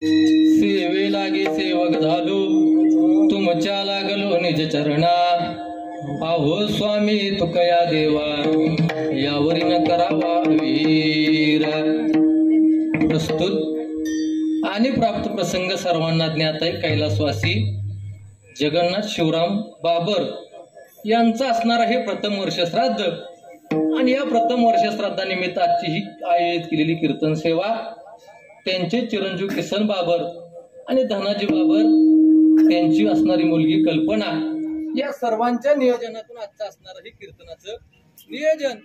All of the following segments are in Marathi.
सेवे लागे सेवक झालो तुमच्या लागलो निज चरणा। आहो स्वामी तुकया देवा यावरी न करावा वीर। प्रस्तुत आणि प्राप्त प्रसंग सर्वांना ज्ञात आहे। कैलासवासी जगन्नाथ शिवराम बाबर यांचा असणार आहे प्रथम वर्ष श्राद्ध आणि या प्रथम वर्ष श्राद्धानिमित्त आजची ही आयोजित केलेली कीर्तन सेवा त्यांचे चिरंजीव किसन बाबर आणि धनाजी बाबर त्यांची असणारी मुलगी कल्पना या सर्वांच्या नियोजनातून आजचं असणार आहे कीर्तनाचं नियोजन।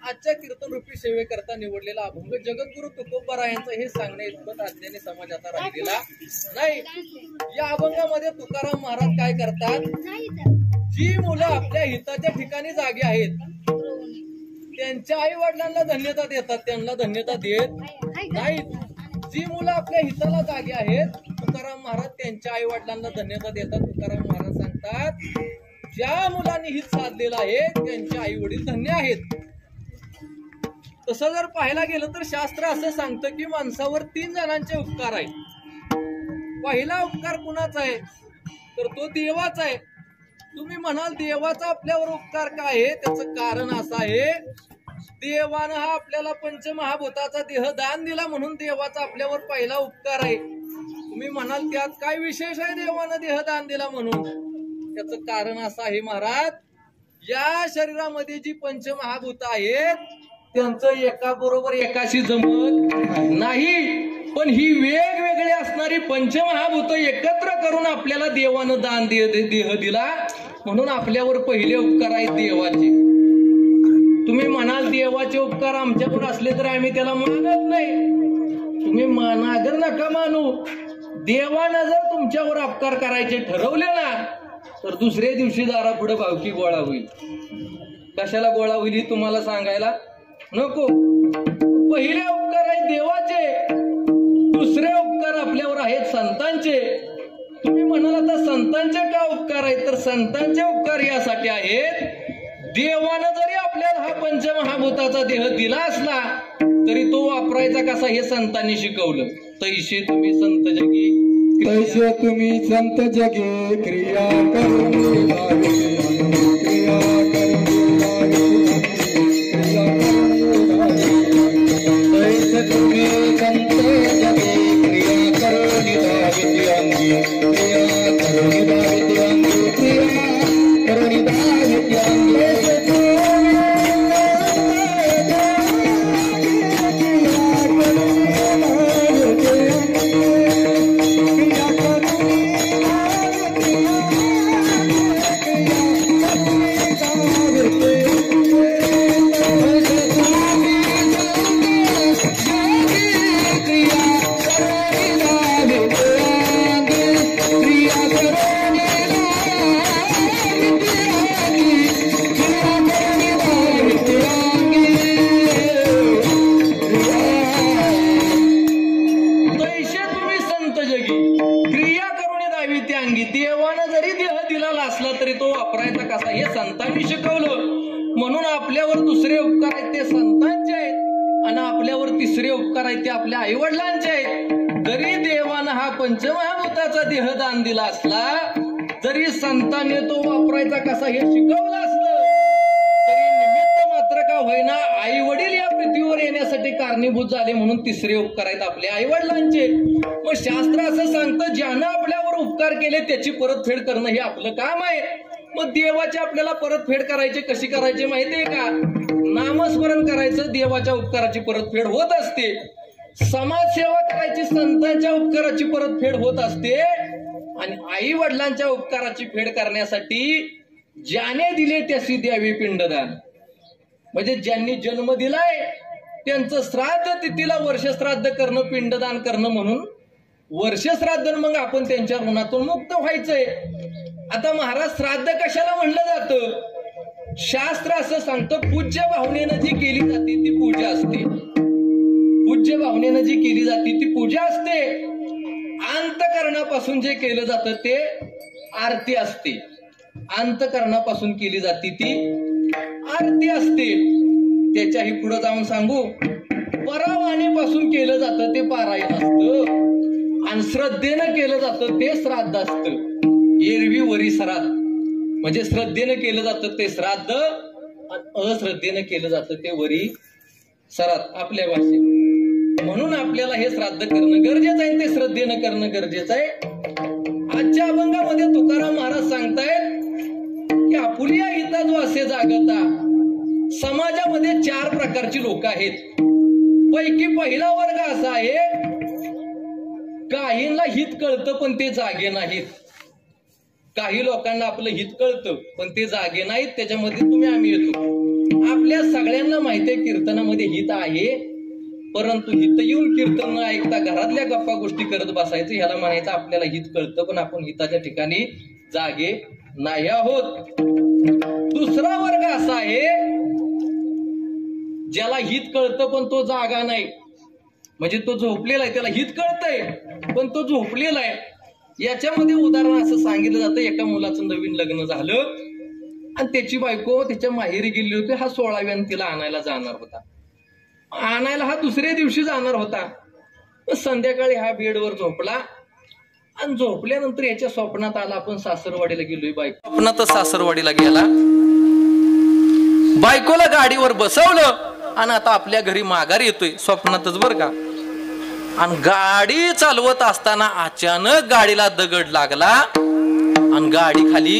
आजच्या कीर्तन रूपी सेवेकरता निवडलेला अभंग जगद्गुरु तुकोबा यांचं हे सांगणे इतपत आज्ञाने समाज आता राहिलेला नाही। या अभंगामध्ये तुकाराम महाराज काय करतात, जी मुलं आपल्या हिताच्या ठिकाणी जागी आहेत त्यांच्या आई वडिलांना धन्यता देतात, त्यांना धन्यता देत नाहीत। जी मुलं आपल्या हिताला जागी आहेत तुकाराम महाराज त्यांच्या आई वडिलांना धन्यता देतात। तुकाराम महाराज सांगतात, ज्या मुलांनी हित साधलेलं आहे त्यांचे आई वडील धन्य आहेत। तसं जर पाहायला गेलं तर शास्त्र असं सांगतं की माणसावर 3 जणांचे उपकार आहेत। पहिला उपकार कुणाचा आहे तर तो देवाचा आहे। तुम्ही म्हणाल देवाचा आपल्यावर उपकार काय आहे, त्याचं कारण असं आहे देवानं हा आपल्याला पंचमहाभूताचा देह दान दिला म्हणून देवाचा आपल्यावर पहिला उपकार आहे। तुम्ही म्हणाल त्यात काय विशेष आहे देवानं देह दान दिला म्हणून, त्याचं कारण असं आहे महाराज, या शरीरामध्ये जी पंचमहाभूत आहेत त्यांचं एकाबरोबर एकाशी जमत नाही, पण ही वेगवेगळी असणारी पंचमहाभूत एकत्र करून आपल्याला देवानं दान देह दिला म्हणून आपल्यावर पहिले उपकार आहेत देवाचे। तुम्ही म्हणाल देवाचे उपकार आमच्याकडून असले तर आम्ही त्याला मानत नाही, तुम्ही मानागर नका मानू। देवानं जर तुमच्यावर उपकार करायचे ठरवले ना तर दुसऱ्या दिवशी दारापुढे भावकी गोळा होईल। कशाला गोळा होईल ही तुम्हाला सांगायला नको। पहिले उपकार आहेत देवाचे, दुसरे उपकार आपल्यावर आहेत संतांचे। तुम्ही म्हणाल आता संतांचे का उपकार आहेत तर संतांचे उपकार यासाठी आहेत, देवानं जरी आपल्याला हा पंचमहाभूताचा देह दिला असला तरी तो वापरायचा कसा हे संतांनी शिकवलं। तैसे तुम्ही संत जगी तैसे तुम्ही संत जगे क्रिया करून क्रिया तैसे तुम्ही संत जगे क्रिया करून क्रिया देवानं जरी देह दिलेला असला तरी तो वापरायचा कसा हे संतांनी शिकवलं म्हणून आपल्यावर दुसरे उपकार आहेत ते संतांचे आहेत आणि आपल्यावर तिसरे उपकार आहेत ते आपल्या आई वडिलांचे आहेत। जरी देवानं हा पंचमहाभूताचा देह दान दिला असला जरी संतांनी तो वापरायचा कसा हे शिकवलं असलं तरी निमित्त मात्र का होईना आई वडील या पृथ्वीवर येण्यासाठी कारणीभूत झाले म्हणून तिसरे उपकार आहेत आपल्या आई वडिलांचे। मग शास्त्र असं सांगतं ज्यानं आपल्यावर उपकार केले त्याची परतफेड करणं हे आपलं काम आहे। मग देवाची आपल्याला परतफेड करायची कशी करायची माहितीये का, नामस्मरण करायचं देवाच्या उपकाराची परतफेड होत असते, समाजसेवा करायची संतांच्या उपकाराची परतफेड होत असते आणि आई वडिलांच्या उपकाराची फेड करण्यासाठी ज्याने दिले त्याशी द्यावी पिंडदान। म्हणजे ज्यांनी जन्म दिलाय त्यांचं श्राद्ध तिथीला वर्ष श्राद्ध करणं पिंडदान करणं म्हणून वर्ष श्राद्ध मग आपण त्यांच्या ऋणातून मुक्त व्हायचंय। आता महाराज श्राद्ध कशाला म्हणलं जातं, शास्त्र असं सांगतं पूज्य भावनेनं जी केली जाते ती पूजा असते, पूज्य भावनेनं जी केली जाते ती पूजा असते, अंतकरणापासून जे केलं जातं ते आरती असते, अंतकरणापासून केली जाते ती आरती असते। त्याच्याही पुढे जाऊन सांगू परावाणीपासून केलं जातं ते पारायण असतं आणि श्रद्धेनं केलं जातं ते श्राद्ध असतं. एरवी वरी श्राद्ध म्हणजे श्रद्धेनं केलं जातं ते श्राद्ध, आणि अश्रद्धेनं केलं जातं ते वरी श्राद्ध आपल्या भाषेत. म्हणून आपल्याला हे श्राद्ध करणं गरजेचं आहे, ते श्रद्धेनं करणं गरजेचं आहे. आजच्या अभंगामध्ये तुकाराम महाराज सांगतायत की आपुलिया हिता जो असे जागता, समाजामध्ये 4 प्रकारची लोक आहेत. पैकी पहिला वर्ग असा आहे, काहींना हित कळतं पण ते जागे नाहीत. काही लोकांना आपलं हित कळतं पण ते जागे नाहीत, त्याच्यामध्ये तुम्ही आम्ही येतो. आपल्या सगळ्यांना माहिती आहे कीर्तनामध्ये हित आहे, परंतु हित येऊन कीर्तन न ऐकता घरातल्या गप्पा गोष्टी करत बसायचं, ह्याला म्हणायचं आपल्याला हित कळतं पण आपण हिताच्या ठिकाणी जागे नाही आहोत. दुसरा वर्ग असा आहे ज्याला हित कळतं पण तो जागा नाही, म्हणजे तो झोपलेला आहे, त्याला हित कळतंय पण तो झोपलेला आहे. याच्यामध्ये उदाहरण असं सांगितलं जातं, एका मुलाचं नवीन लग्न झालं आणि त्याची बायको त्याच्या माहेरी गेली होती. हा 16व्यानं तिला आणायला जाणार होता. आणायला हा दुसऱ्या दिवशी जाणार होता. संध्याकाळी हा बेडवर झोपला आणि झोपल्यानंतर याच्या स्वप्नात आला आपण सासरवाडीला गेलोय. बायको स्वप्नातच सासरवाडीला गेला, बायकोला गाडीवर बसवलं आणि आता आपल्या घरी माघारी येतोय स्वप्नातच बर का. आणि गाडी चालवत असताना अचानक गाडीला दगड लागला आणि गाडी खाली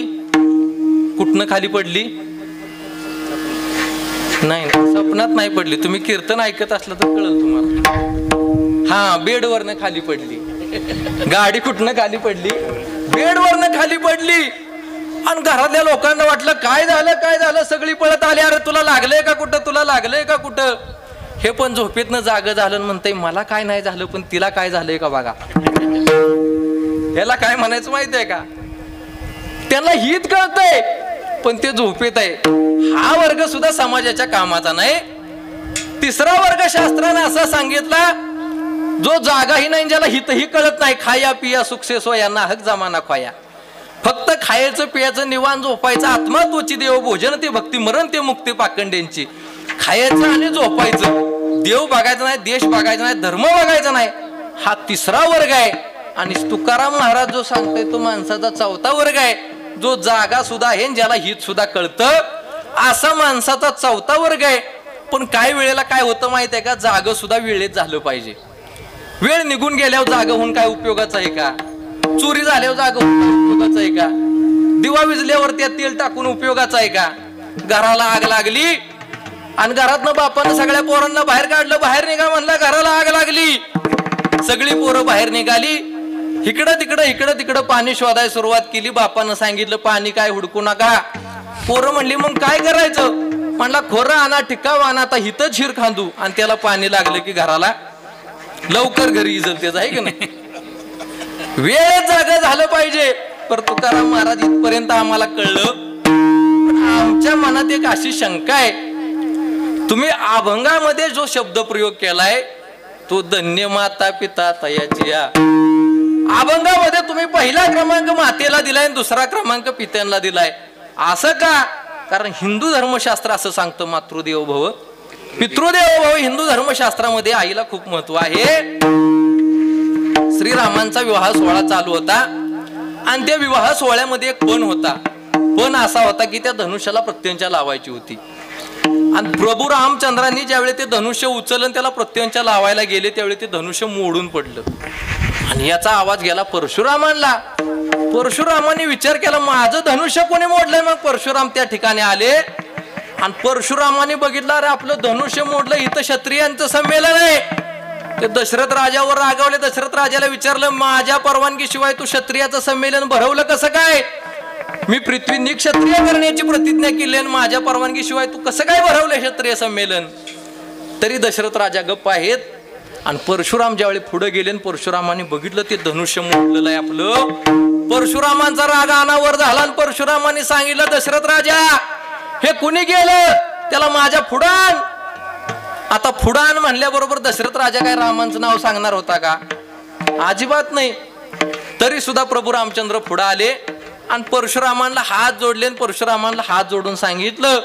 कुठनं खाली पडली नाही, स्वप्नात नाही पडली. तुम्ही कीर्तन ऐकत असलं तर कळलं तुम्हाला. हा, बेडवरनं खाली पडली. गाडी कुठनं खाली पडली, बेडवरनं खाली पडली. आणि घरातल्या लोकांना वाटलं काय झालं काय झालं, सगळी पळत आली, अरे तुला लागलंय का कुठं, तुला लागलंय का कुठं. हे पण झोपेतनं जागं झालं म्हणतंय मला काय नाही झालं पण तिला काय झालंय का बघा. ह्याला काय म्हणायचं माहित आहे का, त्यांना हित कळतंय पण ते झोपेत आहे. हा वर्ग सुद्धा समाजाच्या कामाचा नाही. तिसरा वर्ग शास्त्राने असा सांगितला जो जागाही नाही, ज्याला हितही कळत नाही. खाया पिया सुखसे सोया नाहक जमाना खोया. फक्त खायचं पियाचं निवान झोपायचं, आत्मा तोची देव भोजन ते भक्ती मरण ते मुक्ती पाखंड्यांची. खायचं आणि झोपायचं, देव बघायचं नाही, देश बघायचा नाही, धर्म बघायचा नाही. हा तिसरा वर्ग आहे. आणि तुकाराम महाराज जो सांगतोय तो माणसाचा 4था वर्ग आहे, जो जागा सुद्धा आहे ज्याला हित सुद्धा कळतं, असा माणसाचा 4था वर्ग आहे. पण काही वेळेला काय होतं माहित आहे का, जाग सुद्धा वेळेत झालं पाहिजे. वेळ निघून गेल्यावर जाग होऊन काय उपयोगाचं आहे का, चोरी झाल्यावर जाग होऊन उपयोगाचं आहे का, दिवा विजल्यावर त्यात तेल टाकून उपयोगाचं आहे का. घराला आग लागली आणि घरातनं बापानं सगळ्या पोरांना बाहेर काढलं, बाहेर निघा म्हणलं, घराला आग लागली, सगळी पोरं बाहेर निघाली. इकडं तिकडं पाणी शोधायला सुरुवात केली. बापानं सांगितलं पाणी काय हुडकू नका. पोरं म्हणली मग काय करायचं, म्हणला खोरं आणा, टिकाव आणा, आता हिथं शिर खांदू. आणि त्याला पाणी लागलं की घराला लवकर घरी इजल त्याच आहे की नाही. वेळेत जागा झालं पाहिजे. पर तुकाराम महाराज इथपर्यंत आम्हाला कळलं. आमच्या मनात एक अशी शंका आहे, तुम्ही अभंगामध्ये जो शब्द प्रयोग केलाय तो धन्य माता पिता तयाची या. अभंगामध्ये तुम्ही पहिला क्रमांक मातेला दिलाय आणि दुसरा क्रमांक पित्यांना दिलाय. असं का, कारण हिंदू धर्मशास्त्र असं सांगतं मातृदेवो भव पितृदेवो भव. हिंदू धर्मशास्त्रामध्ये आईला खूप महत्व आहे. श्रीरामांचा विवाह सोहळा चालू होता आणि त्या विवाह सोहळ्यामध्ये एक पण होता. पण असा होता की त्या धनुष्याला प्रत्यंचा लावायची होती. आणि प्रभू रामचंद्रांनी ज्यावेळी ते धनुष्य उचललं त्याला प्रत्यंचा लावायला गेले त्यावेळी ते धनुष्य मोडून पडलं आणि याचा आवाज गेला परशुरामांना. परशुरामांनी विचार केला माझं धनुष्य कोणी मोडलंय. मग परशुराम त्या ठिकाणी आले आणि परशुरामांनी बघितलं अरे आपलं धनुष्य मोडलं, इथं क्षत्रियांचं संमेलन आहे. ते दशरथ राजावर रागावले. दशरथ राजाला विचारलं माझ्या परवानगी शिवाय तू क्षत्रियाचं संमेलन भरवलं कसं काय. मी पृथ्वी निक्षत्रिय करण्याची प्रतिज्ञा केली आणि माझ्या परवानगी शिवाय तू कसं काय भरवलं क्षत्रिय संमेलन. तरी दशरथ राजा गप्प आहेत. आणि परशुराम ज्यावेळी पुढे गेले आणि परशुरामांनी बघितलं ते धनुष्य मोडलेलं आहे आपलं. परशुरामांचा राग अनावर झाला आणि परशुरामांनी सांगितलं दशरथ राजा हे कुणी गेलं त्याला माझ्या फुडान. आता फुडान म्हणल्याबरोबर दशरथ राजा काय रामांचं नाव सांगणार होता का, अजिबात नाही. तरी सुद्धा प्रभू रामचंद्र पुढे आले आणि परशुरामांना हात जोडले आणि परशुरामांना हात जोडून सांगितलं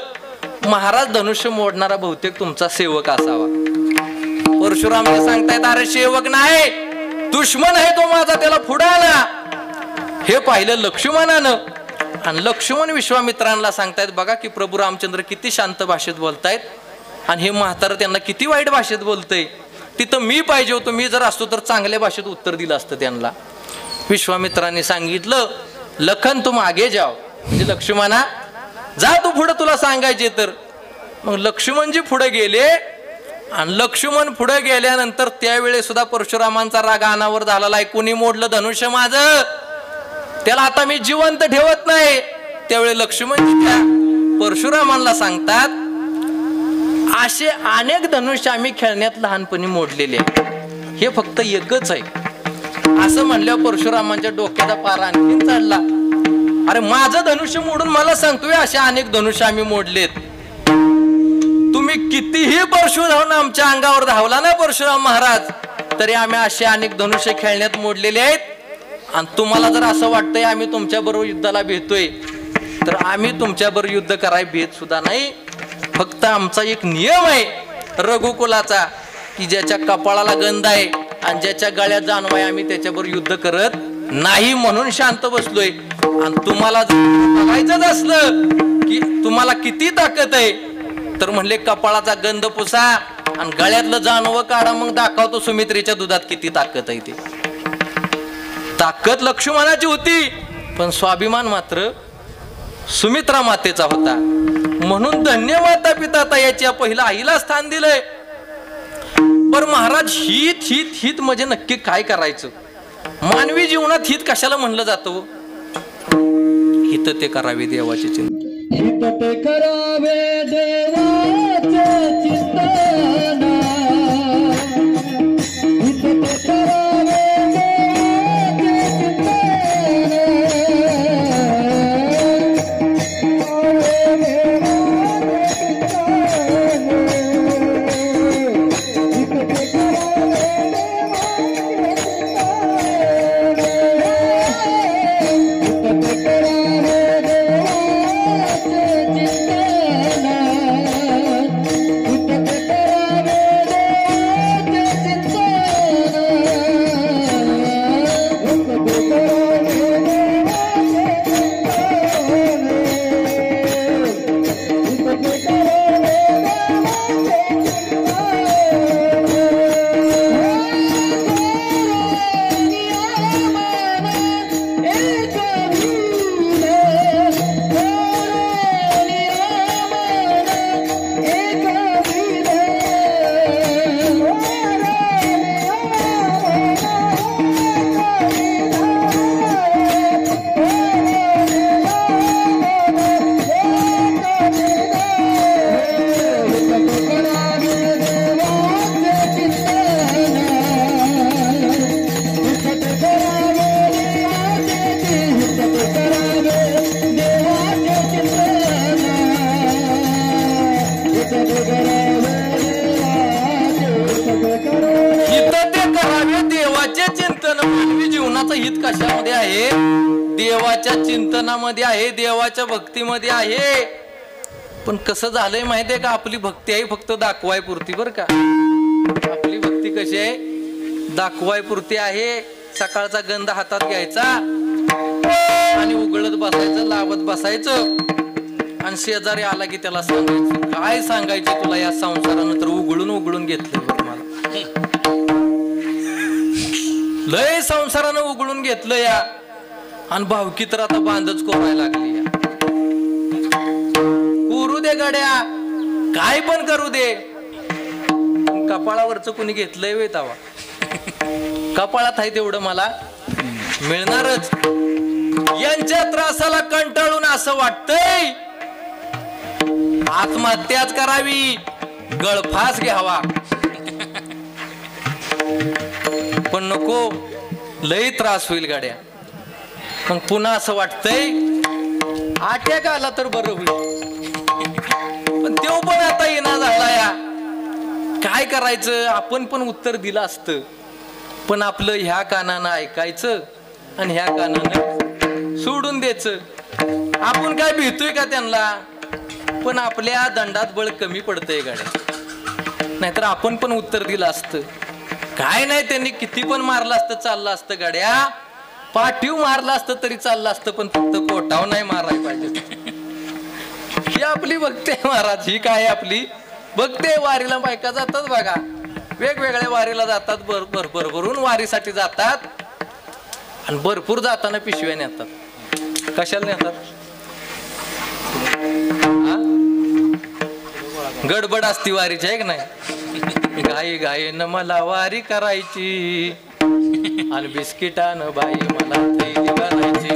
महाराज धनुष्य मोडणारा बहुतेक तुमचा सेवक असावा. परशुराम सांगतायत अरे सेवक नाही दुश्मन आहे तो माझा, त्याला पुढे आला. हे पाहिलं लक्ष्मणानं. आणि लक्ष्मण विश्वामित्रांना सांगतायत बघा की प्रभू रामचंद्र किती शांत भाषेत बोलतायत आणि हे म्हातारं त्यांना किती वाईट भाषेत बोलतंय. तिथं मी पाहिजे होतो, मी जर असतो तर चांगल्या भाषेत उत्तर दिलं असतं त्यांना. विश्वामित्रांनी सांगितलं लखन तुम आगे जाओ, म्हणजे लक्ष्मणा जा तू पुढे, तुला सांगायचे तर. मग लक्ष्मणजी पुढे गेले आणि लक्ष्मण पुढे गेल्यानंतर त्यावेळेस सुद्धा परशुरामांचा राग अनावर झालेला आहे. कोणी मोडलं धनुष्य माझं, त्याला आता मी जिवंत ठेवत नाही. त्यावेळी लक्ष्मणजी त्या परशुरामांना सांगतात असे अनेक धनुष्य आम्ही खेळण्यात लहानपणी मोडलेले आहे, हे फक्त एकच आहे. असं म्हणल्यावर परशुरामांच्या डोक्याचा पारा आणखीन चढला. अरे माझं धनुष्य मोडून मला सांगतोय असे अनेक धनुष्य आम्ही मोडलेत. तुम्ही कितीही परशुराम आमच्या अंगावर धावला ना परशुराम महाराज, तरी आम्ही असे अनेक धनुष्य खेळण्यात मोडलेले आहेत. आणि तुम्हाला जर असं वाटतंय आम्ही तुमच्या बरोबर युद्धाला भेटतोय, तर आम्ही तुमच्या बरोबर युद्ध कराय भेट सुद्धा नाही. फक्त आमचा एक नियम आहे रघुकुलाचा की ज्याच्या कपाळाला गंध आहे आणि ज्याच्या गळ्यात जानव आहे आम्ही त्याच्याबरोबर युद्ध करत नाही, म्हणून शांत बसलोय. आणि तुम्हाला बघायचंच असलं की तुम्हाला किती ताकद आहे, तर म्हणले कपाळाचा गंध पुसा आणि गळ्यातलं जानव काढा, मग दाखवतो सुमित्रेच्या दुधात किती ताकद आहे. ते ताकद लक्ष्मणाची होती, पण स्वाभिमान मात्र सुमित्रा मातेचा होता. म्हणून धन्य माता पिता याच्या पहिला आईला स्थान दिलंय. पर महाराज हित हित हित म्हणजे नक्की काय करायचं? मानवी जीवनात हित कशाला म्हणलं जातं? हित ते करावे देवाचे चिंतन, हित ते करावे देवाचे चिंतन, हित ते करावे हित कशामध्ये आहे? देवाच्या चिंतनामध्ये आहे, देवाच्या भक्तीमध्ये आहे. पण कसं झालंय माहितीये का, आपली भक्ती आहे फक्त दाखवाय पुरती. बर का, आपली भक्ती कशी आहे? दाखवाय पुरती आहे. सकाळचा गंध हातात घ्यायचा आणि उघडत बसायचं, लावत बसायचं आणि शेजारी आला की त्याला सांगायचं. काय सांगायचं तुला या संसारानं, तर उघडून उघडून घेतलं बरं मला. लय संसारानं उघडून घेतलं या, आणि भावकी तर आता बांधच कोरायला लागली या. करू दे गड्या, काय पण करू दे. कपाळावरच कुणी घेतलंय वे तवा? कपाळात आहे तेवढं मला मिळणारच. यांच्या त्रासाला कंटाळून असं वाटतंय आत्महत्याच करावी, गळफास घ्यावा. पण नको, लई त्रास होईल गाड्या. मग पुन्हा असं वाटतंय अटॅक आला तर बरं होईल. पण तो पण आता येणार झाला या. काय करायचं? आपण पण उत्तर दिलं असतं, पण आपलं ह्या कानानं ऐकायचं आणि ह्या कानानं सोडून द्यायचं. आपण काय भीतोय का त्यांना? पण आपल्या दंडात बळ कमी पडतंय गाड्या. नाहीतर आपण पण उत्तर दिलं असतं. काय नाही, त्यांनी किती पण मारलं असतं चाललं असतं गाड्या, पाठीव मारलं असतं तरी चाललं असतं, पण फक्त पोटाव नाही मारायला पाहिजे. ही आपली भक्ती आहे महाराज, ही काय आपली भक्ती. वारीला बायका जातात बघा, वेगवेगळ्या वारीला जातात, भरभरून वारीसाठी जातात आणि भरपूर जाताना पिशव्या नेतात. कशाला नेतात? गडबड असती वारीची आहे की नाही. घाई घाईनं मला वारी करायची आणि बिस्किटानं बाई मला थैली बनायची.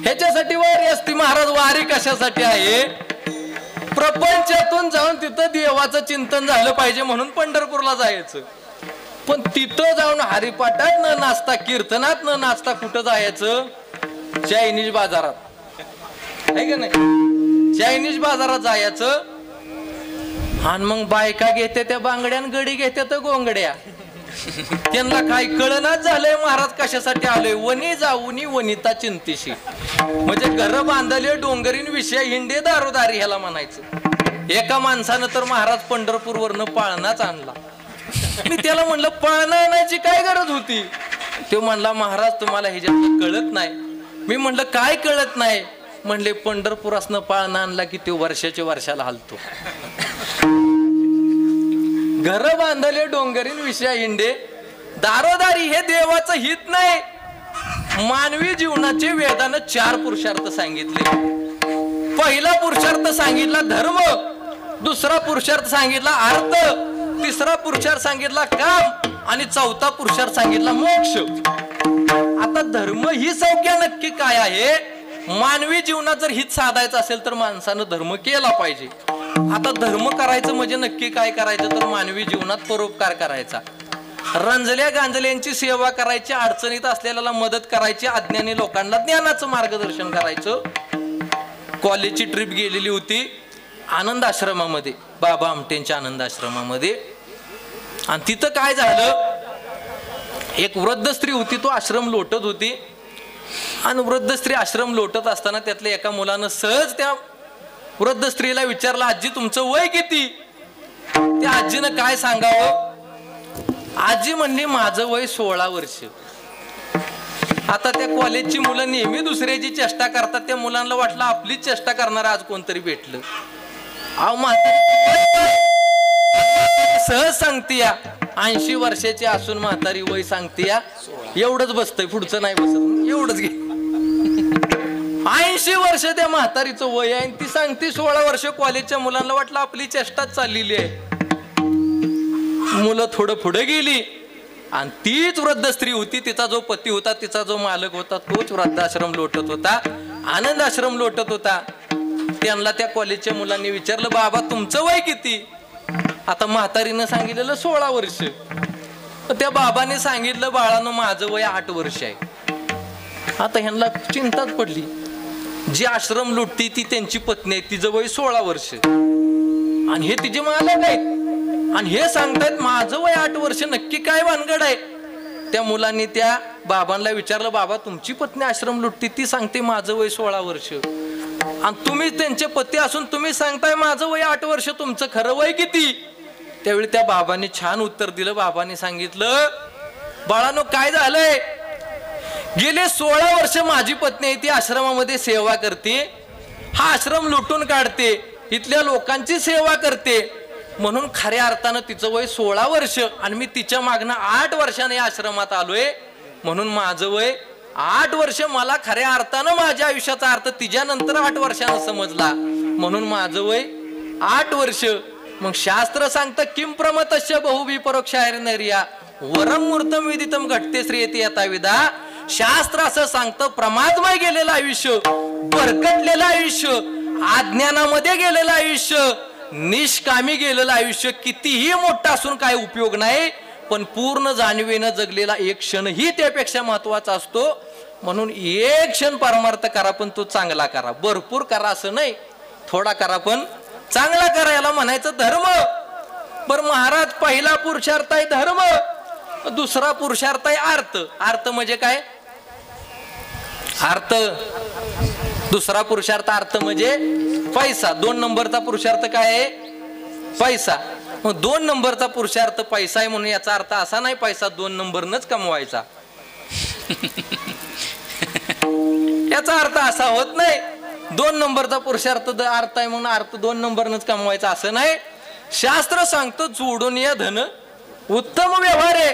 ह्याच्यासाठी वारी असती महाराज. वारी कशासाठी आहे? प्रपंचातून जाऊन तिथं देवाचं चिंतन झालं पाहिजे म्हणून पंढरपूरला जायचं. पण तिथं जाऊन हरिपाठात न नाचता, कीर्तनात न नाचता कुठं जायचं? चायनीज बाजारात आहे का नाही? चायनीज बाजारात जायचं आणि मग बायका घेते त्या बांगड्या, गडी घेते तर गोंगड्या. त्यांना काही कळनाच झालंय महाराज कशासाठी आलोय. वनी जाऊनी वनिता चिंतीशी, म्हणजे घर बांधले डोंगरीन विषय हिंडे दारोदारी ह्याला म्हणायचं. एका माणसानं तर महाराज पंढरपूर वरनं पाळणाच आणला. मी त्याला म्हणलं पाळणा आणायची काय गरज होती? तो म्हणला महाराज तुम्हाला ह्याच्यात कळत नाही. मी म्हणलं काय कळत नाही? म्हणले पंढरपुरासनं पाळणा आणला की तो वर्षाच्या वर्षाला हलतो. घर बांधले डोंगरीन विषय हिंडे दारोदारी, हे देवाचं हित नाही. मानवी जीवनाचे वेदानं 4 पुरुषार्थ सांगितले. पहिला पुरुषार्थ सांगितला धर्म, दुसरा पुरुषार्थ सांगितला अर्थ, तिसरा पुरुषार्थ सांगितला काम आणि चौथा पुरुषार्थ सांगितला मोक्ष. आता धर्म ही संज्ञा नक्की काय आहे? मानवी जीवनात जर हित साधायचं असेल तर माणसानं धर्म केला पाहिजे. आता धर्म करायचं म्हणजे नक्की काय करायचं? तर मानवी जीवनात परोपकार करायचा, रंजल्या गांजल्यांची सेवा करायची, अडचणीत असलेल्याला मदत करायची, अज्ञानी लोकांना ज्ञानाचं मार्गदर्शन करायचं. कॉलेजची ट्रिप गेलेली होती आनंद आश्रमामध्ये, बाबा आमटेंच्या आनंद आश्रमामध्ये. आणि तिथं काय झालं, एक वृद्ध स्त्री होती, तो आश्रम लोटत होती. आणि वृद्ध स्त्री आश्रम लोटत असताना त्यातल्या एका मुलानं सहज त्या वृद्ध स्त्रीला विचारलं, आजी तुमचं वय किती? त्या आजीनं काय सांगावं? आजी म्हणली माझं वय 16 वर्ष. आता त्या कॉलेजची मुलं नेहमी दुसऱ्याची चेष्टा करतात. त्या मुलांना वाटलं आपलीच चेष्टा करणार आज कोणतरी भेटलं. अहो म्हातारी सहज सांगतीया, 80 वर्षाची असून म्हातारी वय सांगतीया. एवढंच बसतंय, पुढचं नाही बसत, एवढंच घे. 80 वर्ष त्या म्हातारीचं वय आहे, ती सांगती 16 वर्ष. कॉलेजच्या मुलांना वाटलं आपली चेष्टाच चाललेली आहे. मुलं थोडं पुढे गेली आणि तीच वृद्ध स्त्री होती, तिचा जो पती होता, तिचा जो मालक होता, तोच वृद्धाश्रम लोटत होता, आनंद आश्रम लोटत होता. त्यांना त्या कॉलेजच्या मुलांनी विचारलं, बाबा तुमचं वय किती? आता म्हातारीनं सांगितलेलं 16 वर्ष. त्या बाबाने सांगितलं, बाळानं माझं वय 8 वर्ष आहे. आता ह्यांना चिंताच पडली. जी आश्रम लुटती ती त्यांची पत्नी आहे, तिचं वय 16 वर्ष आणि हे तिचे मालक आहेत आणि हे सांगतायत माझं वय 8 वर्ष. नक्की काय भानगड आहे? त्या मुलांनी त्या बाबांना विचारलं, बाबा तुमची पत्नी आश्रम लुटती, ती सांगते माझं वय 16 वर्ष आणि तुम्ही त्यांचे पती असून तुम्ही सांगताय माझं वय 8 वर्ष, तुमचं खरं वय किती? त्यावेळी त्या बाबांनी छान उत्तर दिलं. बाबांनी सांगितलं, बाळानो काय झालंय, गेले 16 वर्ष माझी पत्नी आहे ती आश्रमामध्ये सेवा करते, हा आश्रम लुटून काढते, इथल्या लोकांची सेवा करते, म्हणून खऱ्या अर्थानं तिचं वय 16 वर्ष आणि मी तिच्या मागणं 8 वर्षाने आश्रमात आलोय, म्हणून माझं वय 8 वर्ष. मला खऱ्या अर्थानं माझ्या आयुष्याचा अर्थ तिच्यानंतर 8 वर्षानं समजला, म्हणून माझं वय 8 वर्ष. मग शास्त्र सांगतं, किम प्रमतस्य बहुवी परोक्षायर्नर्या वरम मूर्तम विदितम घटते श्रेयती यथा विदा. शास्त्र असं सांगतं, प्रमादमय गेलेलं आयुष्य, भरकटलेलं आयुष्य, अज्ञानामध्ये गेलेलं आयुष्य, निष्कामी गेलेलं आयुष्य कितीही मोठं असून काय उपयोग नाही, पण पूर्ण जाणीवेनं जगलेला एक क्षण ही त्यापेक्षा महत्वाचा असतो. म्हणून एक क्षण परमार्थ करा, पण तो चांगला करा. भरपूर करा असं नाही, थोडा करा पण चांगला करा, याला म्हणायचं धर्म. बर महाराज, पहिला पुरुषार्थ आहे धर्म, दुसरा पुरुषार्थ आहे अर्थ. अर्थ म्हणजे काय? अर्थ. दुसरा पुरुषार्थ अर्थ म्हणजे पैसा. 2 नंबरचा पुरुषार्थ काय आहे? पैसा. मग 2 नंबरचा पुरुषार्थ पैसा आहे म्हणून याचा अर्थ असा नाही पैसा 2 नंबरनच कमवायचा. याचा अर्थ असा होत नाही 2 नंबरचा पुरुषार्थ अर्थ आहे म्हणून अर्थ 2 नंबरनच कमवायचा असं नाही. शास्त्र सांगतं जोडून या धन उत्तम व्यवहार आहे.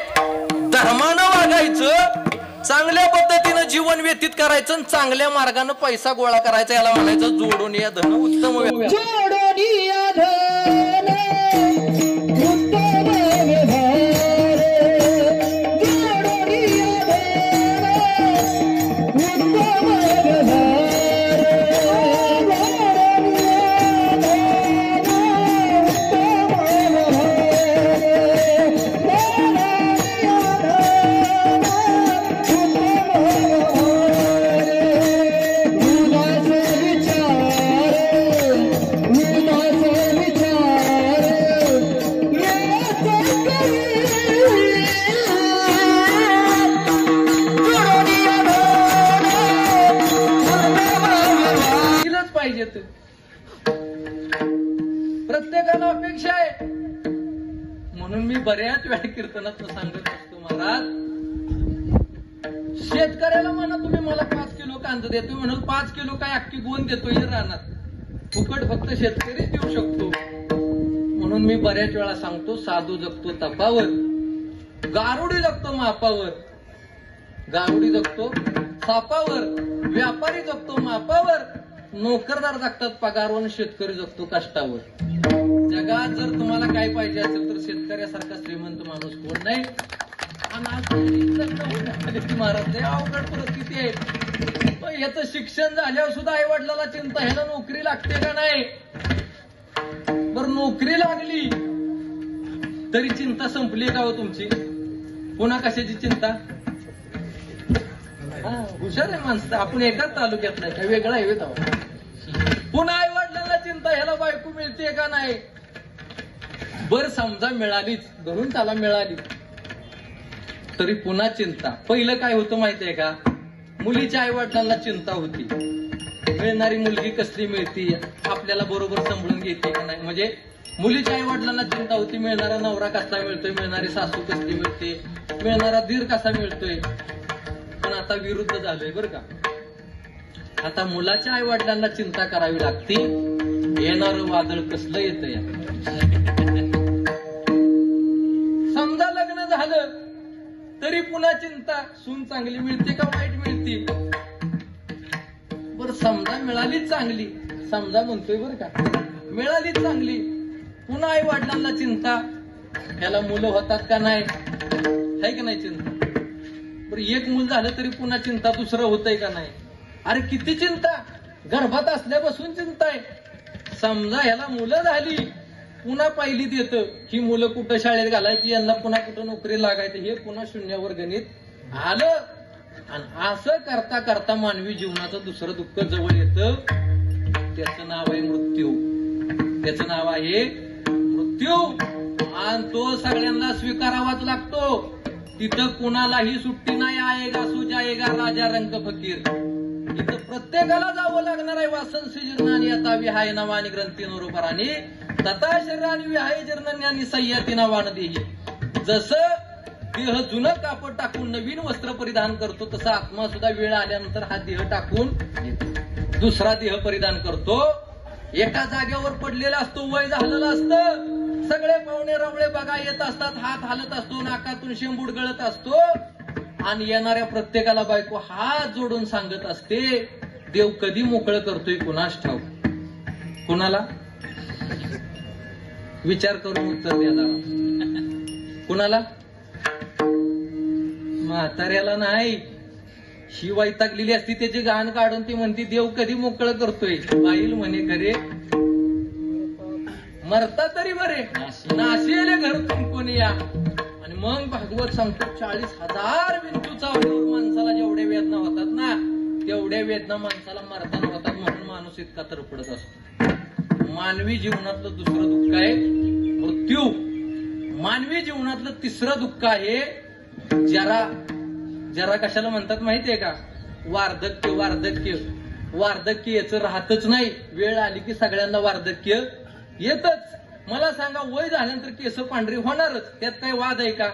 धर्मानं वागायचं, चांगल्या पद्धतीनं जीवन व्यतीत करायचं आणि चांगल्या मार्गाने पैसा गोळा करायचा, याला म्हणायचं जोडून या धन उत्तम व्यवहार. जोडून या धन उत्तम व्यवहार, जोडून या धन उत्तम व्यवहार, प्रत्येकाला अपेक्षा आहे. म्हणून मी बऱ्याच वेळा कीर्तनात सांगत असतो, महाराज शेतकऱ्याला म्हणा तुम्ही मला 5 किलो कांदा देतो, म्हणून 5 किलो काय अख्खी गोण देतोय रानात, फुकट फक्त शेतकरी देऊ शकतो. म्हणून मी बऱ्याच वेळा सांगतो, साधू जगतो तपावर, गारुडी जगतो मापावर, गारुडी जगतो सापावर, व्यापारी जगतो मापावर, नोकरदार जगतात पगारवर, शेतकरी जगतो कष्टावर. जगात जर तुम्हाला काय पाहिजे असेल तर शेतकऱ्यासारखा श्रीमंत माणूस कोण नाही. महाराज अवघड परिस्थिती आहे. याचं शिक्षण झाल्यावर सुद्धा आई वडिलाला चिंता, ह्याला नोकरी लागते का नाही. बरं नोकरी लागली तरी चिंता संपली का हो तुमची. पुन्हा कशाची चिंता. हुशार आहे माणसं, आपण एकाच तालुक्यात नाही का, वेगळा आहे. पुन्हा आई वडिलांना चिंता, ह्याला बायको मिळते का नाही. बर समजा मिळालीच, धरून त्याला मिळाली तरी पुन्हा चिंता. पहिलं काय होतं माहितीये का, मुलीच्या आई वडिलांना चिंता होती, मिळणारी मुलगी कसली मिळती, आपल्याला बरोबर सांभाळून घेते का नाही. म्हणजे मुलीच्या आई वडिलांना चिंता होती, मिळणारा नवरा कसा मिळतोय, मिळणारी सासू कसली मिळते, मिळणारा दीर कसा मिळतोय. पण आता विरुद्ध झालंय बरं का. आता मुलाच्या आई वडिलांना चिंता करावी लागते, येणारं वादळ कसलं येतं या. समजा लग्न झालं तरी पुन्हा चिंता, सून चांगली मिळते का वाईट मिळते. बरं समजा मिळालीच चांगली, समजा म्हणतोय बरं का, मिळालीच चांगली, पुन्हा आई वडिलांना चिंता, ह्याला मुलं होतात का नाही, आहे का नाही चिंता. बरं एक मुल झालं तरी पुन्हा चिंता, दुसरं होतंय का नाही. अरे किती चिंता, गर्भात असल्यापासून चिंता आहे. समजा ह्याला मुलं झाली, पुन्हा पहिलीत येतं, ही मुलं कुठं शाळेत घालायची, यांना पुन्हा कुठं नोकरी लागायचं, हे पुन्हा शून्यावर गणित आलं. आणि असं करता करता मानवी जीवनाचं दुसरं दुःख जवळ येतं, त्याचं नाव आहे मृत्यू. त्याचं नाव आहे मृत्यू. आणि तो सगळ्यांना स्वीकारावाच लागतो. तिथं कुणालाही सुट्टी नाही. आएगा सो जाएगा राजा रंग फकीर. इथं प्रत्येकाला जावं लागणार आहे. वासन जीर्णानी आता विहाय नवानी ग्रंथी नोरोपरानी तथा शरीरानी विहाय जीर्णानी सह्याती नवान देही. जसं देह जुनं कापड टाकून नवीन वस्त्र परिधान करतो, तसा आत्मा सुद्धा वेळ आल्यानंतर हा देह टाकून दुसरा देह परिधान करतो. एका जागेवर पडलेला असतो, वय झालेलं असतं, सगळे पाहुणे रवळे बघा येत असतात, हात हालत असतो, नाकातून शेंबूड गळत असतो. आणि येणाऱ्या प्रत्येकाला बायको हात जोडून सांगत असते, देव कधी मोकळं करतोय कुणास ठाऊक. कुणाला विचार करून उत्तर द्या जरा. कुणाला. म्हाताऱ्याला नाही. ही वैतागलेली असती, त्याची गाण काढून ती म्हणती देव कधी मोकळं करतोय. बाईल म्हणे खरे मरता तरी बरे, नाशिले घर तुमकून या. आणि मग भागवत सांगतो 40,000 विंचू चावल्यावर माणसाला जेवढ्या वेदना होतात ना, तेवढ्या वेदना माणसाला मरताना होतात. म्हणून माणूस इतका तरपडत असतो. मानवी जीवनातलं दुसरं दुःख आहे मृत्यू. मानवी जीवनातलं तिसरं दुःख आहे जरा. जरा कशाला म्हणतात माहितीये का. वार्धक्य. वार्धक्य वार्धक्य याचं राहतच नाही. वेळ आली की सगळ्यांना वार्धक्य येतच. मला सांगा, वय झाल्यानंतर केस पांढरी होणारच, त्यात काही वाद आहे का?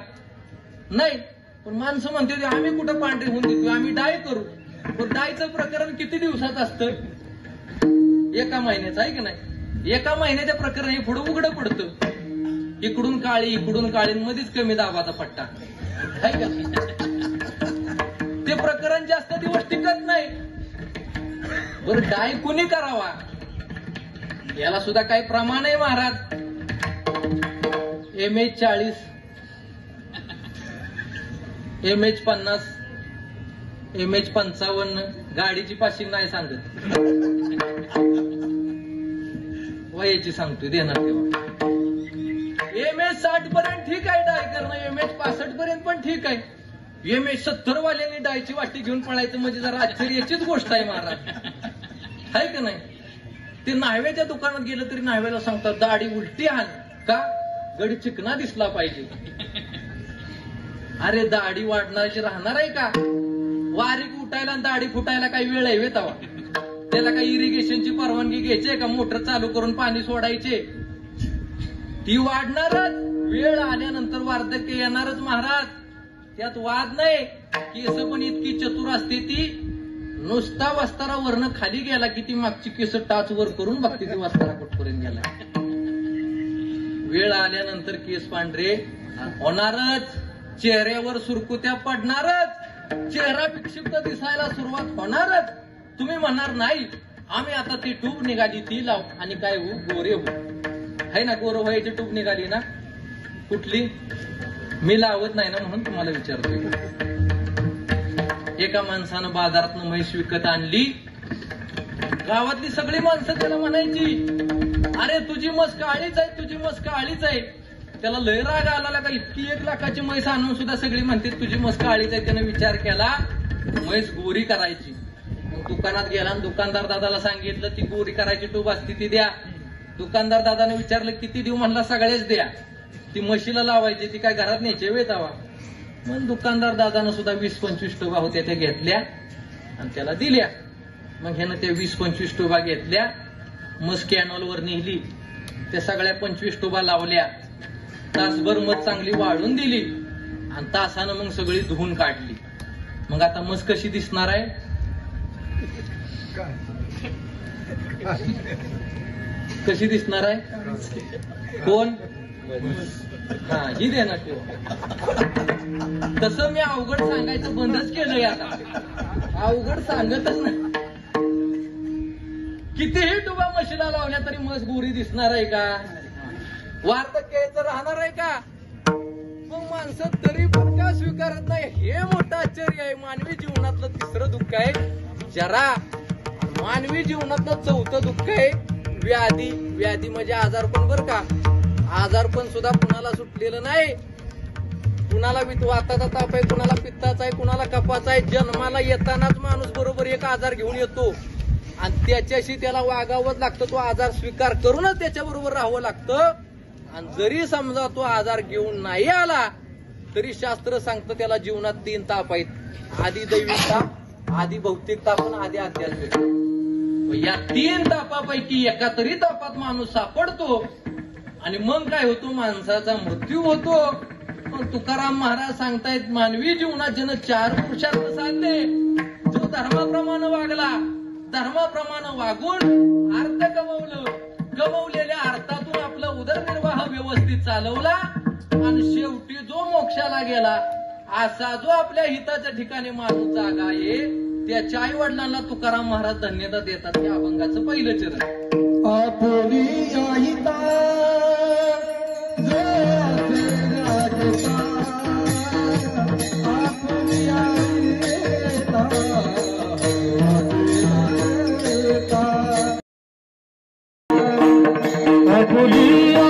नाही. पण माणसं म्हणते आम्ही कुठं पांढरी होऊन देतो, आम्ही डाय करू. पण डायचं प्रकरण किती दिवसात असतं? 1 महिन्याचं आहे की नाही? 1 महिन्याच्या प्रकरण हे पुढे उघडं पडतं. इकडून काळी इकडून काळी, मध्येच कमी दाबाचा पट्टा आहे का? ते प्रकरण जास्त दिवस टिकत नाही. बरं, डाय कुणी करावा याला सुद्धा काही प्रमाण आहे महाराज. MH 40, MH 50, MH 55. गाडीची पासिंग नाही सांगत, वयाची सांगतोय, देणार तेव्हा. MH 60 पर्यंत ठीक आहे डाय करणं, MH 65 पर्यंत पण ठीक आहे. MH 70 वाल्यांनी डायची वाटी घेऊन पळायचं म्हणजे जरा आश्चर्याचीच गोष्ट आहे महाराज, आहे का नाही? ते न्हाव्याच्या दुकानात गेलं तरी न्हाव्याला सांगतात दाढी उलटी आण का, गडी चिकना दिसला पाहिजे. अरे दाढी वाढणारी राहणार आहे का? वारीक उठायला आणि दाढी फुटायला काही वेळ आहे तवा? त्याला काही इरिगेशनची परवानगी घ्यायची का? मोटर चालू करून पाणी सोडायचे? ती वाढणारच, वेळ आल्यानंतर वार्धक्य येणारच महाराज, त्यात वाद नाही. केस पण इतकी चतुर असते ती, नुसता वस्तारा वरनं खाली गेला की ती मागची केस टाच वर करून बघते ती वस्तारा कुठपर्यंत गेला. वेळ आल्यानंतर केस पांढरे होणारच, चेहऱ्यावर सुरकुत्या पडणारच, चेहरा विक्षिप्त दिसायला सुरुवात होणारच. तुम्ही म्हणणार नाही आम्ही आता ती ट्यूब निघाली ती लाव आणि काय हो, गोरे हो, आहे ना? गोरं व्हायची ट्यूब निघाली ना, कुठली? मी लावत नाही ना म्हणून तुम्हाला विचारतोय. एका माणसानं बाजारातनं म्हैस विकत आणली. गावातली सगळी माणसं त्याला म्हणायची, अरे तुझी म्हस काळीच आहे, तुझी म्हस काळीच आहे. त्याला लय राग आला का, इतकी 1 लाखाची म्हैस आणून सुद्धा सगळी म्हणते तुझी म्हस काळीच आहे. त्यानं विचार केला म्हैस गोरी करायची. दुकानात गेला आणि दुकानदार दादाला सांगितलं ती गोरी करायची ट्यूब असती ती द्या. दुकानदार दादाने विचारलं किती देऊ? म्हणला सगळ्याच द्या. ती म्हशीला लावायची, ती काय घरात न्यायची वेळ तवा? मग दुकानदार दादानं सुद्धा 20-25 टोबा होत्या त्या घेतल्या आणि त्याला दिल्या. मग ह्यानं त्या 20-25 टोबा घेतल्या, म्हस कॅनॉलवर नेली, त्या सगळ्या 25 टोबा लावल्या. तासभर मध चांगली वाढून दिली आणि तासानं मग सगळी धुवून काढली. मग आता म्हस कशी दिसणार आहे? कशी दिसणार आहे? कोण? हा, ही दे ना किंवा. तसं मी अवघड सांगायचं बंदच केलंय आता, अवघड सांगतच नाही. कितीही टुबा म्हशीला लावल्या तरी म्हस गोरी दिसणार आहे का? वार्धक्याचं राहणार आहे का? मग माणसं तरी पण का स्वीकारत नाही? हे मोठं आश्चर्य आहे. मानवी जीवनातलं 3रं दुःख आहे जरा. मानवी जीवनातलं 4थं दुःख आहे व्याधी. व्याधी म्हणजे आजारपण बरं का. आजारपण सुद्धा कुणाला सुटलेलं नाही. कुणाला वाताचा ताप आहे, कुणाला पित्ताचा आहे, कुणाला कफाचा आहे. जन्माला येतानाच माणूस बरोबर एक आजार घेऊन येतो आणि त्याच्याशी त्याला वागावंच लागतं. तो आजार स्वीकार करूनच त्याच्याबरोबर राहावं लागतं. आणि जरी समजा तो आजार घेऊन नाही आला तरी शास्त्र सांगतं त्याला जीवनात 3 ताप आहेत. आधी दैविक ताप, आधी भौतिक ताप आणि आधी आध्यात्मिक. या 3 तापापैकी एका तरी तापात माणूस सापडतो आणि मग काय होतो? माणसाचा मृत्यू होतो. पण तुकाराम महाराज सांगतायत मानवी जीवनात ज्यानं 4 पुरुषार्थ साधले, जो धर्माप्रमाणे वागला, धर्माप्रमाणे वागून अर्थ कमवलं, कमवलेल्या अर्थातून आपलं उदरनिर्वाह व्यवस्थित चालवला आणि शेवटी जो मोक्षाला गेला, असा जो आपल्या हिताच्या ठिकाणी माणूस जागा आहे, त्याच्या आई वडिलांना तुकाराम महाराज धन्यता देतात. हे अभंगाचं पहिलं चरण. आपुली हिता आपुलिया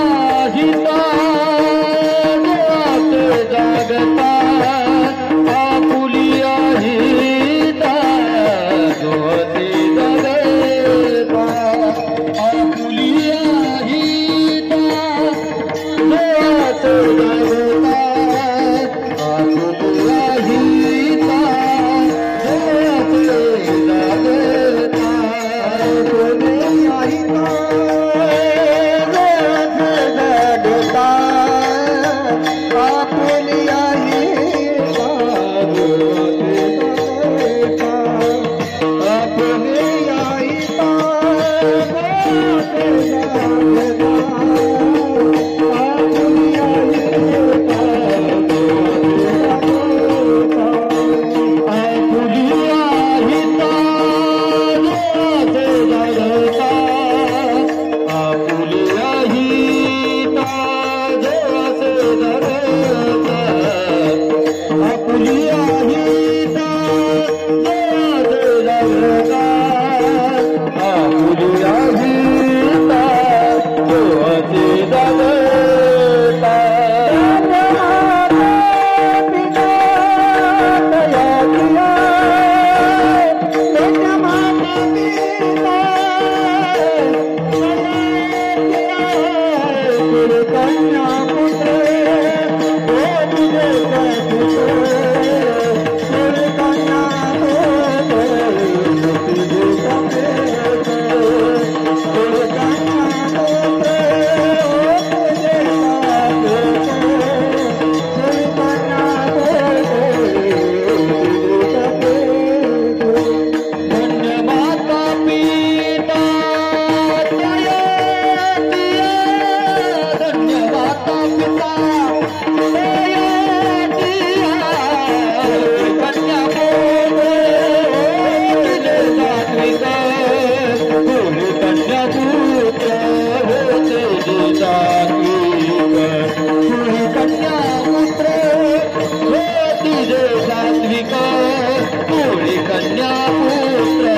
कोळी कन्या पुत्र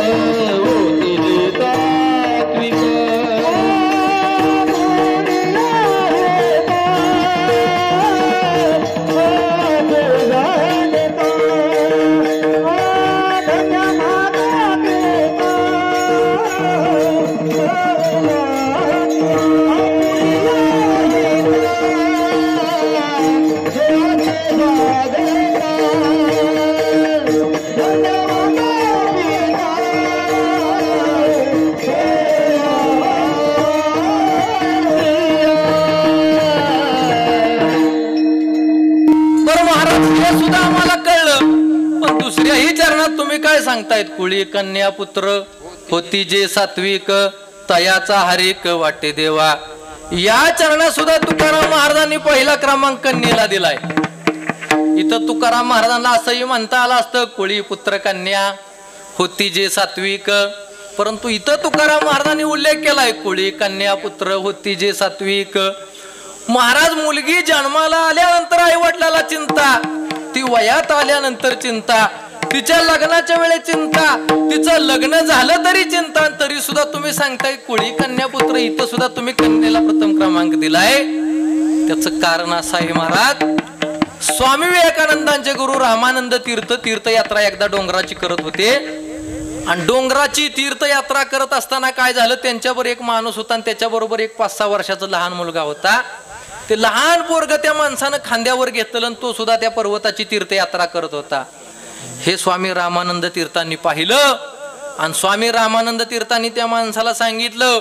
होती तात्विक दुसऱ्याही चरणात तुम्ही काय सांगतायत? कुळी कन्या पुत्र होती जे सात्विक तयाचा हरिक वाटे देवा. या चरणात सुद्धा तुकाराम महाराजांनी पहिला क्रमांक कन्येला दिलाय. इथं तुकाराम महाराजांना असंही म्हणता आलं असतं कुळी पुत्र कन्या होती जे सात्विक, परंतु इथं तुकाराम महाराजांनी उल्लेख केलाय कुळी कन्या पुत्र होती जे सात्विक. महाराज मुलगी जन्माला आल्यानंतर आई वडिलाला चिंता, ती वयात आल्यानंतर चिंता, तिच्या लग्नाच्या वेळेस चिंता, तिचं लग्न झालं तरी चिंता, तरी सुद्धा तुम्ही सांगताय कुळी कन्या पुत्र. इथं सुद्धा तुम्ही कन्येला प्रथम क्रमांक दिलाय. त्याचं कारण असं आहे महाराज, स्वामी विवेकानंदांचे गुरु रामानंद तीर्थयात्रा एकदा डोंगराची करत होते आणि डोंगराची तीर्थयात्रा करत असताना काय झालं, त्यांच्यावर एक माणूस होता आणि त्याच्याबरोबर एक 5-6 वर्षाचा लहान मुलगा होता. ते लहान पोरग त्या माणसानं खांद्यावर घेतलं आणि तो सुद्धा त्या पर्वताची तीर्थयात्रा करत होता. हे स्वामी रामानंद तीर्थांनी पाहिलं आणि स्वामी रामानंद तीर्थांनी त्या माणसाला सांगितलं,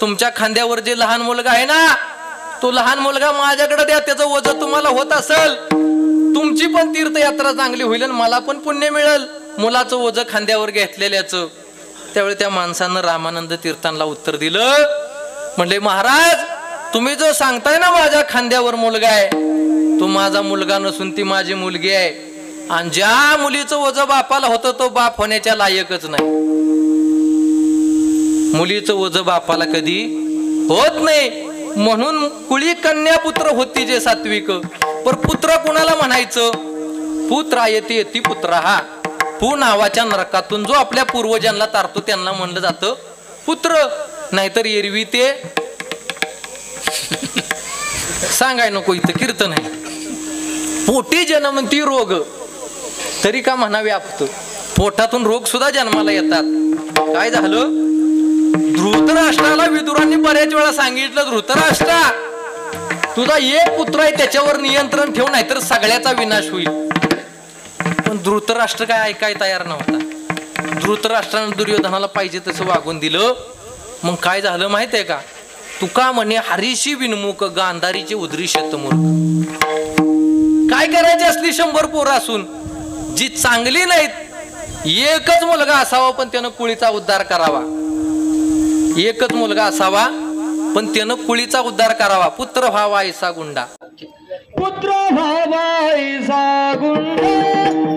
तुमच्या खांद्यावर जे लहान मुलगा आहे ना, तो लहान मुलगा माझ्याकडे द्या, त्याचं वजन तुम्हाला होत असेल, तुमची पण तीर्थयात्रा चांगली होईल आणि मला पण पुण्य मिळेल मुलाचं ओझं खांद्यावर घेतलेल्याचं. त्यावेळी त्या माणसानं रामानंद तीर्थांना उत्तर दिलं, म्हणले महाराज तुम्ही जो सांगताय ना माझ्या खांद्यावर मुलगा आहे, तो माझा मुलगा नसून ती माझी मुलगी आहे. आणि ज्या मुलीचं ओझं बापाला होतं तो बाप होण्याच्या लायकच नाही. मुलीचं ओझं बापाला कधी होत नाही. म्हणून कुळी कन्या पुत्र होती जे सात्विक. पर पुत्र कुणाला म्हणायचं? पुत्रायती यती पुत्र. हा पू नावाच्या नरकातून जो आपल्या पूर्वजांना तारतो त्यांना म्हणलं जातं पुत्र. नाहीतर एरवी ते सांगाय नको, इथं कीर्तन आहे. पोटी जन्मती रोग, तरी का म्हणावे आपत. पोटातून रोग सुद्धा जन्माला येतात. काय झालं, धृतराष्ट्राला विदुरांनी बऱ्याच वेळा सांगितलं, धृतराष्ट्रा तुझा एक पुत्र आहे त्याच्यावर नियंत्रण ठेव, नाहीतर सगळ्याचा विनाश होईल. पण धृतराष्ट्र काय ऐकाय तयार नव्हता. धृतराष्ट्रानं दुर्योधनाला पाहिजे तसं वागून दिलं. मग काय झालं माहितीये का, तुका म्हणे हरीशी विनमुख गांधारीचे उदरी शतमूर्ख. काय करायची असली 100 पोरं असून जी चांगली नाहीत, एकच मुलगा असावा पण त्यानं कुळीचा उद्धार करावा. एकच मुलगा असावा पण त्यानं कुळीचा उद्धार करावा. पुत्र व्हावा ऐसा गुंडा, पुत्र व्हावा ऐसा गुंडा